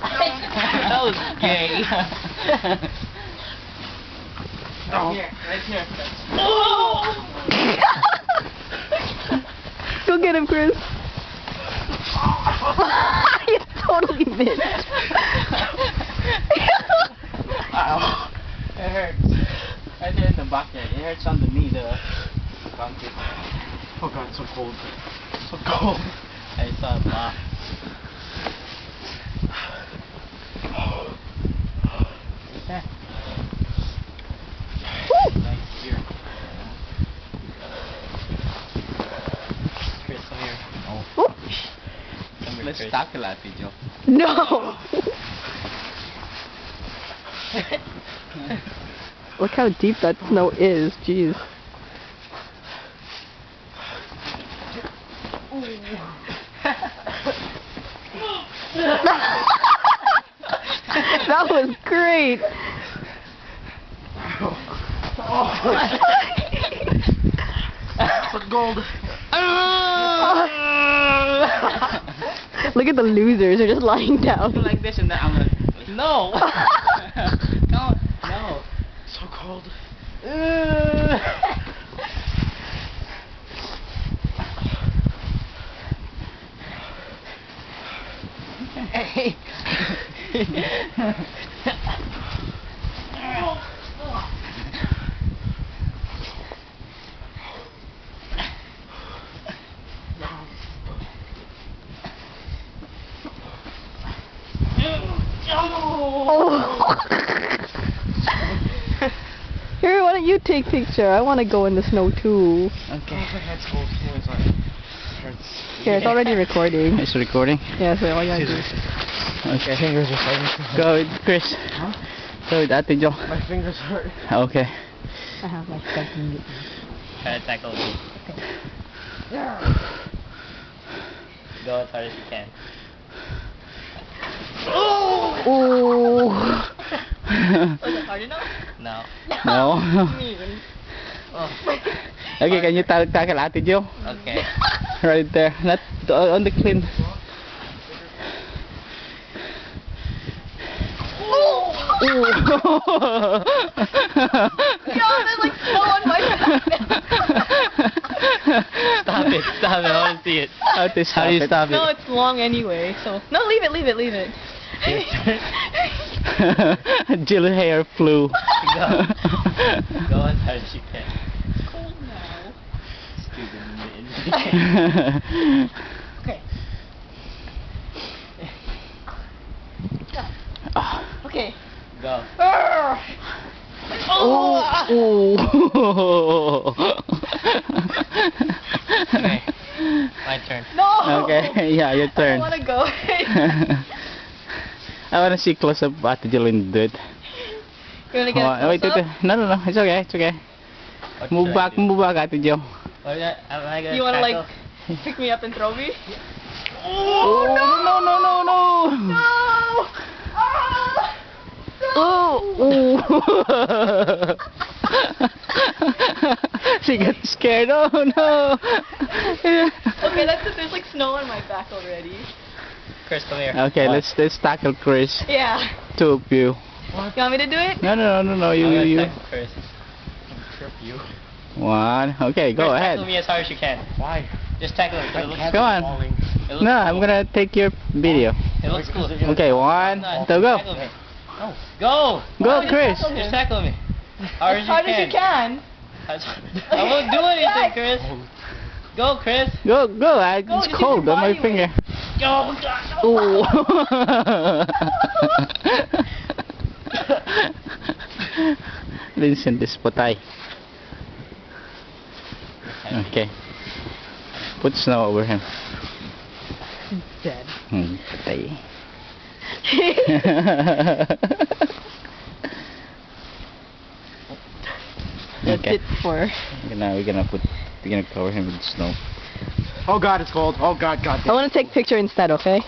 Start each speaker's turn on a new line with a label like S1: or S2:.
S1: That was gay.
S2: Right here.
S1: Oh!
S3: Go get him, Chris. You totally missed.
S1: Ow. It hurts. Right there in the bucket. It hurts on the knee, the bucket.
S2: Oh god, it's so cold.
S1: So cold. I saw it pop. Okay. Nice beer. Chris, come here.
S3: Oh.
S1: Come here, Let's tackle at you, Joe.
S3: No. Look how deep that snow is. Jeez. That was great.
S2: It's gold.
S3: Look at the losers. They're just lying down.
S1: Like this and then I'm gonna... No! No! No!
S2: So cold.
S1: Hey!
S3: Oh. Here, why don't you take picture? I want to go in the snow too.
S1: Okay.
S2: My head's cold too. It's like... hurts.
S3: Here, it's already recording.
S1: It's recording?
S3: Yeah, so all you gotta do.
S1: Okay.
S2: Fingers are starting to hurt.
S1: Go with Chris.
S2: Huh?
S1: Go with Ate Jo.
S2: My fingers hurt.
S1: Okay.
S3: I have like 7 minutes.
S1: Try to tackle me. Go as hard as you can.
S3: Oh!
S4: Was it hard enough?
S1: No.
S3: No.
S1: Oh.
S3: Okay, can you tackle Ate Jo?
S1: Okay.
S3: Right there. Not on the clean.
S4: Yo, there's like snow on my back.
S1: Stop it. Stop it. I want to see it.
S3: How do you stop
S4: No,
S3: it?
S4: it's long anyway, so... No, leave it.
S3: Jill hair flew.
S1: Go. Go as hard as you can.
S4: It's cold now.
S1: Stupid mitten.
S4: Okay. Okay.
S1: Go.
S3: Oh!
S1: Okay. My turn.
S4: No!
S3: Okay, yeah, your
S4: I
S3: turn.
S4: don't want to go.
S3: I want to see close up Ate Jill do it.
S4: You want to get a
S3: Wait,
S4: close-up?
S3: no, it's okay.
S1: What
S3: Move
S1: should I
S3: back,
S1: do?
S3: Ate Jill.
S1: What am I gonna
S4: You want to
S1: tackle?
S4: like pick me up and throw me?
S3: Oh, no!
S4: No! Ah!
S3: Oh! She got scared. Oh no!
S4: Okay, that's it. There's like snow on my back already.
S1: Chris, come here.
S3: Okay, let's tackle Chris.
S4: Yeah.
S3: Two of you.
S4: You want me to do it?
S3: No,
S1: I'm
S3: you.
S1: gonna tackle Chris. Trip you.
S3: One. Okay, go
S1: Chris,
S3: ahead.
S1: Tackle me as hard as you can.
S2: Why?
S1: Just tackle him. It looks,
S3: Come on.
S2: Falling.
S1: it looks
S3: No,
S1: cool.
S3: I'm gonna take your video.
S1: It looks cool.
S3: Okay, one,
S1: No,
S3: two, go.
S1: tackle me. Go!
S3: Go,
S4: Just
S3: Chris.
S4: tackle
S1: Just
S4: him.
S1: tackle me. Hard
S4: As hard as you can.
S1: I won't do anything, Chris. Go, Chris.
S3: Go.
S4: Go,
S3: It's
S4: just use
S3: cold
S4: your
S3: on my
S4: body
S3: finger.
S1: Go.
S3: Oh. Vincent is patay. Okay. Put snow over him.
S4: Dead.
S3: Patay.
S4: That's
S3: Okay.
S4: it for...
S3: We're gonna cover him with snow.
S2: Oh god, it's cold. Oh god.
S4: I want to take picture instead, okay?